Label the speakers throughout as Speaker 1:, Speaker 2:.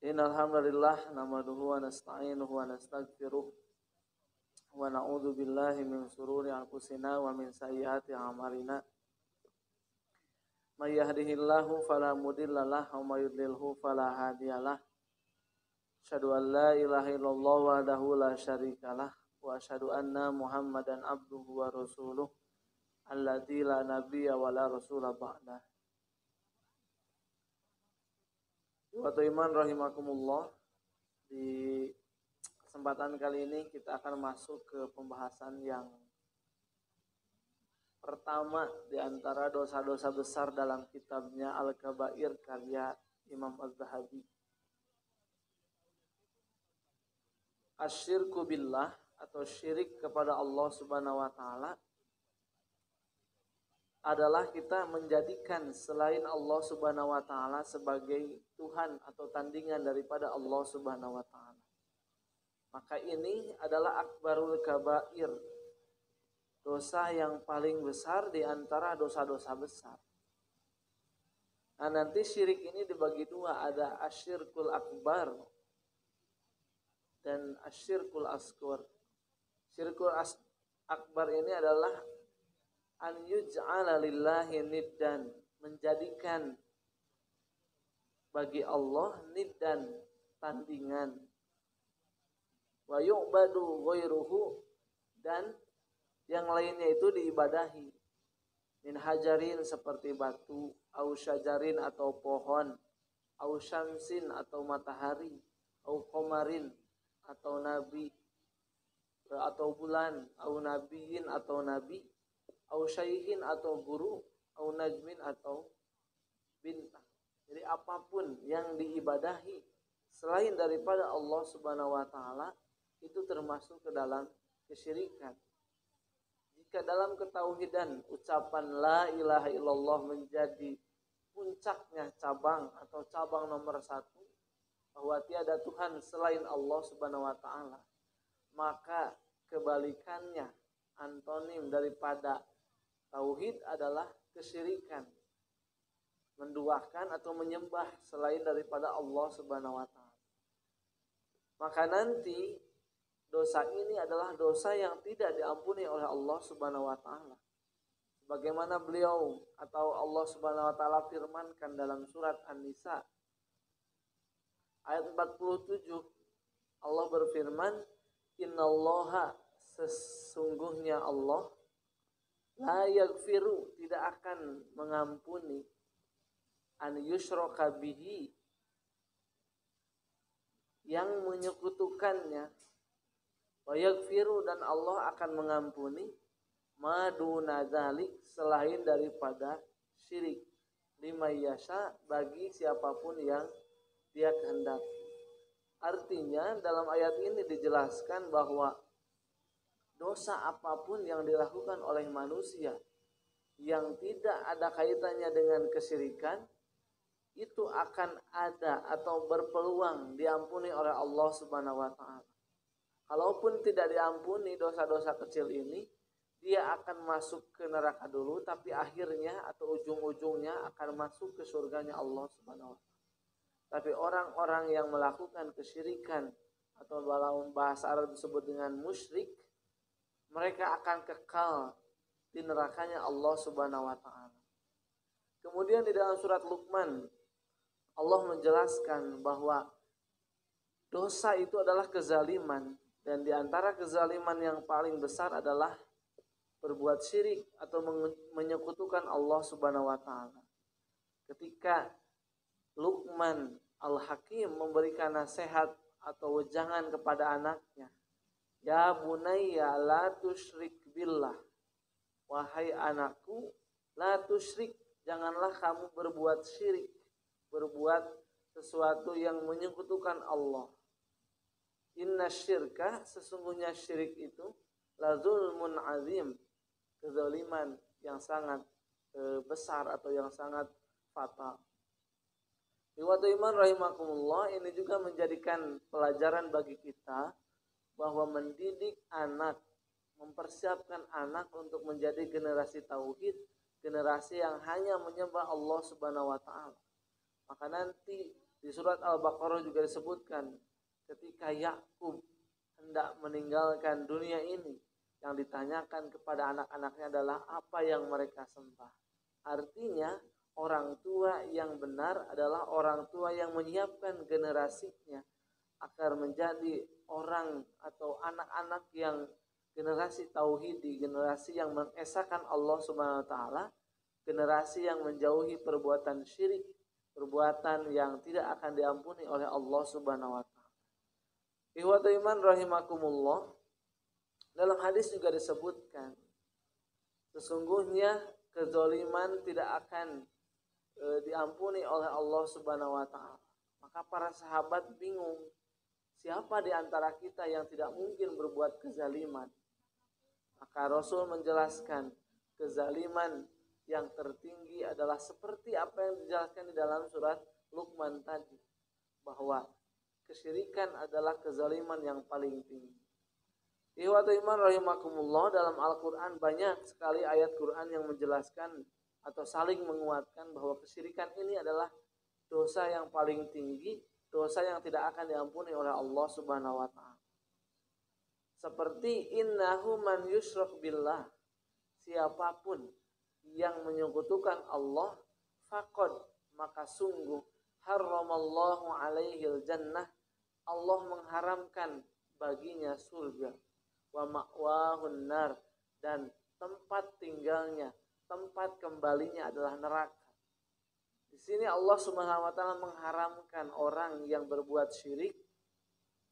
Speaker 1: Innal hamdalillah nahmaduhu wa nasta'inuhu wa nastaghfiruh wa na'udzu billahi min shururi anfusina wa min sayyiati a'malina. May yahdihillahu fala mudhillalah wa may yudlilhu fala hadiyalah. Asyhadu an la ilaha illallah wahdahu la syarikalah wa asyhadu anna Muhammadan abduhu wa rasuluh alladzi la nabiyya wa la rasula ba'dah. Waktu iman rahimakumullah, di kesempatan kali ini kita akan masuk ke pembahasan yang pertama di antara dosa-dosa besar dalam kitabnya Al-Kabair karya Imam Az-Zahabi. Asyirku billah atau syirik kepada Allah Subhanahu wa taala adalah kita menjadikan selain Allah Subhanahu wa taala sebagai Tuhan atau tandingan daripada Allah Subhanahu wa taala. Maka ini adalah akbarul kabair, dosa yang paling besar di antara dosa-dosa besar. Nah, nanti syirik ini dibagi dua, ada asyirkul akbar dan asyirkul asghar. Syirkul akbar ini adalah an yuj'ala lillahi niddan, menjadikan bagi Allah niddan, tandingan, wa yu'badu ghairuhu, dan yang lainnya itu diibadahi, min hajarin seperti batu, au syajarin atau pohon, au syamsin atau matahari, au qamarin atau nabi atau bulan, au nabiyin atau nabi, au syaihin atau guru, au najmin atau bintang. Jadi apapun yang diibadahi selain daripada Allah Subhanahu wa taala itu termasuk ke dalam kesyirikan. Jika dalam ketauhidan ucapan la ilaha illallah menjadi puncaknya cabang atau cabang nomor 1 bahwa tiada Tuhan selain Allah Subhanahu wa taala, maka kebalikannya, antonim daripada tauhid adalah kesyirikan, menduakan atau menyembah selain daripada Allah Subhanahu wa taala. Maka nanti dosa ini adalah dosa yang tidak diampuni oleh Allah Subhanahu wa taala. Bagaimana beliau atau Allah Subhanahu wa taala firmankan dalam surat An-Nisa ayat 47, Allah berfirman, innallaha, sesungguhnya Allah, la yaghfiru, tidak akan mengampuni, an yushraka bihi, yang menyekutukannya, wa yaghfiru, dan Allah akan mengampuni, ma duna dzalik, selain daripada syirik, liman yasha, bagi siapapun yang dia kehendaki. Artinya dalam ayat ini dijelaskan bahwa dosa apapun yang dilakukan oleh manusia yang tidak ada kaitannya dengan kesyirikan itu akan ada atau berpeluang diampuni oleh Allah Subhanahu wa taala. Kalaupun tidak diampuni dosa-dosa kecil ini, dia akan masuk ke neraka dulu, tapi akhirnya atau ujung-ujungnya akan masuk ke surganya Allah Subhanahu wa taala. Tapi orang-orang yang melakukan kesyirikan atau dalam bahasa Arab disebut dengan musyrik, mereka akan kekal di nerakanya Allah Subhanahu wa taala. Kemudian di dalam surat Luqman Allah menjelaskan bahwa dosa itu adalah kezaliman, dan di antara kezaliman yang paling besar adalah berbuat syirik atau menyekutukan Allah Subhanahu wa taala. Ketika Luqman Al-Hakim memberikan nasihat atau wejangan kepada anaknya, ya bunayya la tusyrik billah, wahai anakku, la tusyrik, janganlah kamu berbuat syirik, berbuat sesuatu yang menyekutukan Allah. Inna syirka, sesungguhnya syirik itu, la zulmun azim, kezaliman yang sangat besar atau yang sangat fatal. Ikhwatu iman rahimakumullah, ini juga menjadikan pelajaran bagi kita bahwa mendidik anak, mempersiapkan anak untuk menjadi generasi tauhid, generasi yang hanya menyembah Allah Subhanahu wa taala. Maka nanti Di surat Al-Baqarah juga disebutkan ketika Yakub hendak meninggalkan dunia ini, yang ditanyakan kepada anak-anaknya adalah apa yang mereka sembah. Artinya orang tua yang benar adalah orang tua yang menyiapkan generasinya agar menjadi orang atau anak-anak yang generasi tauhidi, generasi yang mengesahkan Allah Subhanahu wa taala, generasi yang menjauhi perbuatan syirik, perbuatan yang tidak akan diampuni oleh Allah Subhanahu wa taala. Ikhwatul iman rahimakumullah, dalam hadis juga disebutkan sesungguhnya kezaliman tidak akan diampuni oleh Allah Subhanahu wa taala. Maka para sahabat bingung, siapa di antara kita yang tidak mungkin berbuat kezaliman? Maka Rasul menjelaskan kezaliman yang tertinggi adalah seperti apa yang dijelaskan di dalam surat Luqman tadi, bahwa kesyirikan adalah kezaliman yang paling tinggi. Ikhwatul iman rahimakumullah, dalam Al-Quran banyak sekali ayat Quran yang menjelaskan atau saling menguatkan bahwa kesyirikan ini adalah dosa yang paling tinggi, dosa yang tidak akan diampuni oleh Allah Subhanahu wa taala. Seperti innahu man yusyrak billah, siapapun yang menyekutukan Allah, faqad, maka sungguh haramallahu alaihil jannah, Allah mengharamkan baginya surga, wa ma'wahun nar, dan tempat tinggalnya, tempat kembalinya adalah neraka. Di sini Allah Subhanahu wa taala mengharamkan orang yang berbuat syirik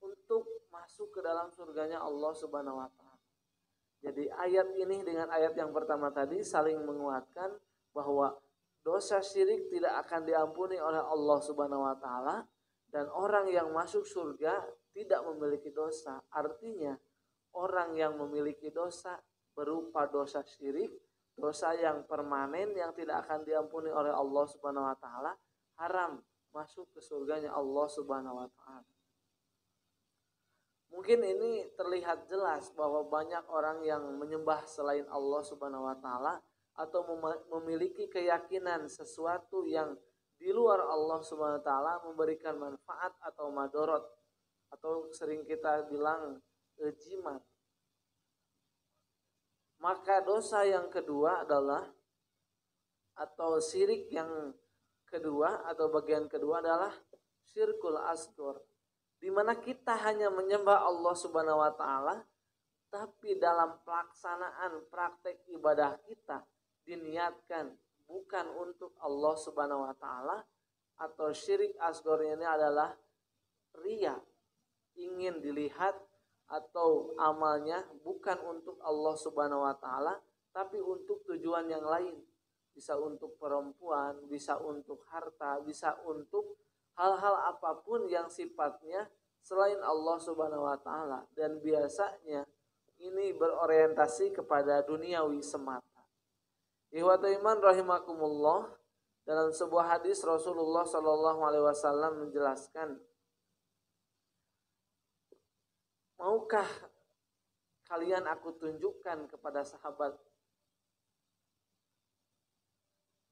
Speaker 1: untuk masuk ke dalam surganya Allah Subhanahu wa taala. Jadi ayat ini dengan ayat yang pertama tadi saling menguatkan bahwa dosa syirik tidak akan diampuni oleh Allah Subhanahu wa taala, dan orang yang masuk surga tidak memiliki dosa. Artinya orang yang memiliki dosa berupa dosa syirik, dosa yang permanen yang tidak akan diampuni oleh Allah Subhanahu wa taala, haram masuk ke surganya Allah Subhanahu wa taala. Mungkin ini terlihat jelas bahwa banyak orang yang menyembah selain Allah Subhanahu wa taala atau memiliki keyakinan sesuatu yang di luar Allah Subhanahu wa taala memberikan manfaat atau madorot, atau sering kita bilang jimat. Maka dosa yang kedua adalah, atau syirik yang kedua atau bagian kedua adalah syirkul asghar, di mana kita hanya menyembah Allah Subhanahu wa taala, tapi dalam pelaksanaan praktek ibadah kita diniatkan bukan untuk Allah Subhanahu wa taala, atau syirik asghar ini adalah riya, ingin dilihat atau amalnya bukan untuk Allah Subhanahu wa taala tapi untuk tujuan yang lain. Bisa untuk perempuan, bisa untuk harta, bisa untuk hal-hal apapun yang sifatnya selain Allah Subhanahu wa taala, dan biasanya ini berorientasi kepada duniawi semata. Ikhwatul iman rahimakumullah, dalam sebuah hadis Rasulullah sallallahu alaihi wasallam menjelaskan, maukah kalian aku tunjukkan kepada sahabat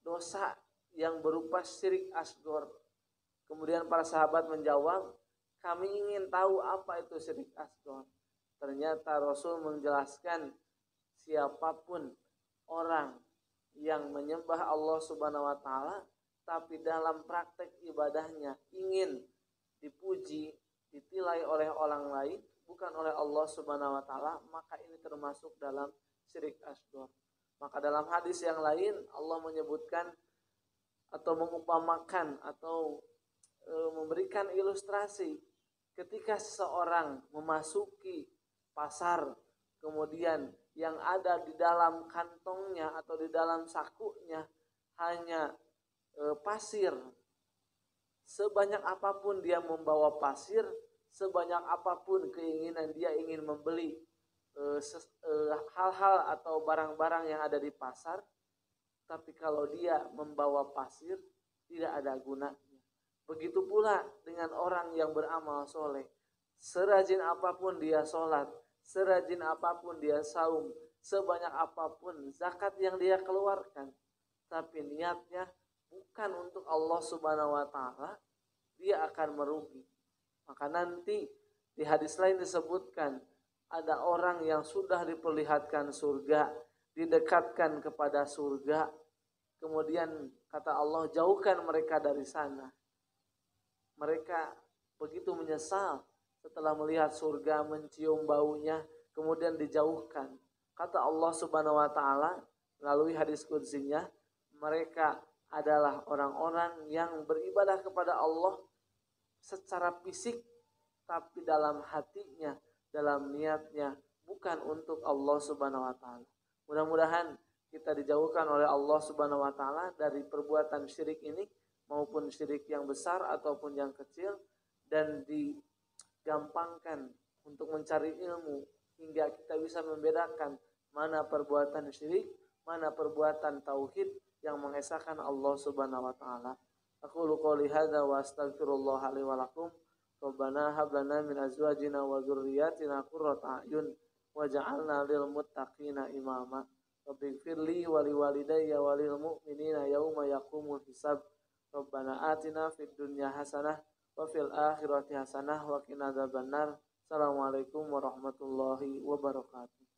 Speaker 1: dosa yang berupa syirik asghar? Kemudian para sahabat menjawab, kami ingin tahu apa itu syirik asghar. Ternyata Rasul menjelaskan, siapapun orang yang menyembah Allah Subhanahu wa taala tapi dalam praktek ibadahnya ingin dipuji, ditilai oleh orang lain bukan oleh Allah Subhanahu wa taala, maka ini termasuk dalam syirik asghar. Maka dalam hadis yang lain Allah menyebutkan atau mengumpamakan atau memberikan ilustrasi ketika seseorang memasuki pasar, kemudian yang ada di dalam kantongnya atau di dalam sakunya hanya pasir. Sebanyak apapun dia membawa pasir, sebanyak apapun keinginan dia ingin membeli hal-hal atau barang-barang yang ada di pasar, tapi kalau dia membawa pasir tidak ada gunanya. Begitu pula dengan orang yang beramal soleh. Serajin apapun dia sholat, serajin apapun dia saum, sebanyak apapun zakat yang dia keluarkan, tapi niatnya bukan untuk Allah Subhanahu wa taala, dia akan merugi. Maka nanti di hadis lain disebutkan ada orang yang sudah diperlihatkan surga, didekatkan kepada surga, kemudian kata Allah jauhkan mereka dari sana. Mereka begitu menyesal setelah melihat surga, mencium baunya, kemudian dijauhkan. Kata Allah Subhanahu wa taala melalui hadis qudsinya, mereka adalah orang-orang yang beribadah kepada Allah secara fisik, tapi dalam hatinya, dalam niatnya bukan untuk Allah Subhanahu wa taala. Mudah-mudahan kita dijauhkan oleh Allah Subhanahu wa taala dari perbuatan syirik ini, maupun syirik yang besar ataupun yang kecil, dan digampangkan untuk mencari ilmu hingga kita bisa membedakan mana perbuatan syirik, mana perbuatan tauhid yang mengesahkan Allah Subhanahu wa taala. Aqulu qouli hadza wa astaghfirullah li wa lakum. Rabbana hab lana min azwajina wa dzurriyyatina qurrata a'yun waj'alna lil muttaqina imama. Rabbighfirli wa liwalidayya wa lil mu'minina yauma yaqumul hisab. Rabbana atina fid dunya hasanah wa fil akhirati hasanah wa qina adzabannar. Assalamualaikum warahmatullahi wabarakatuh.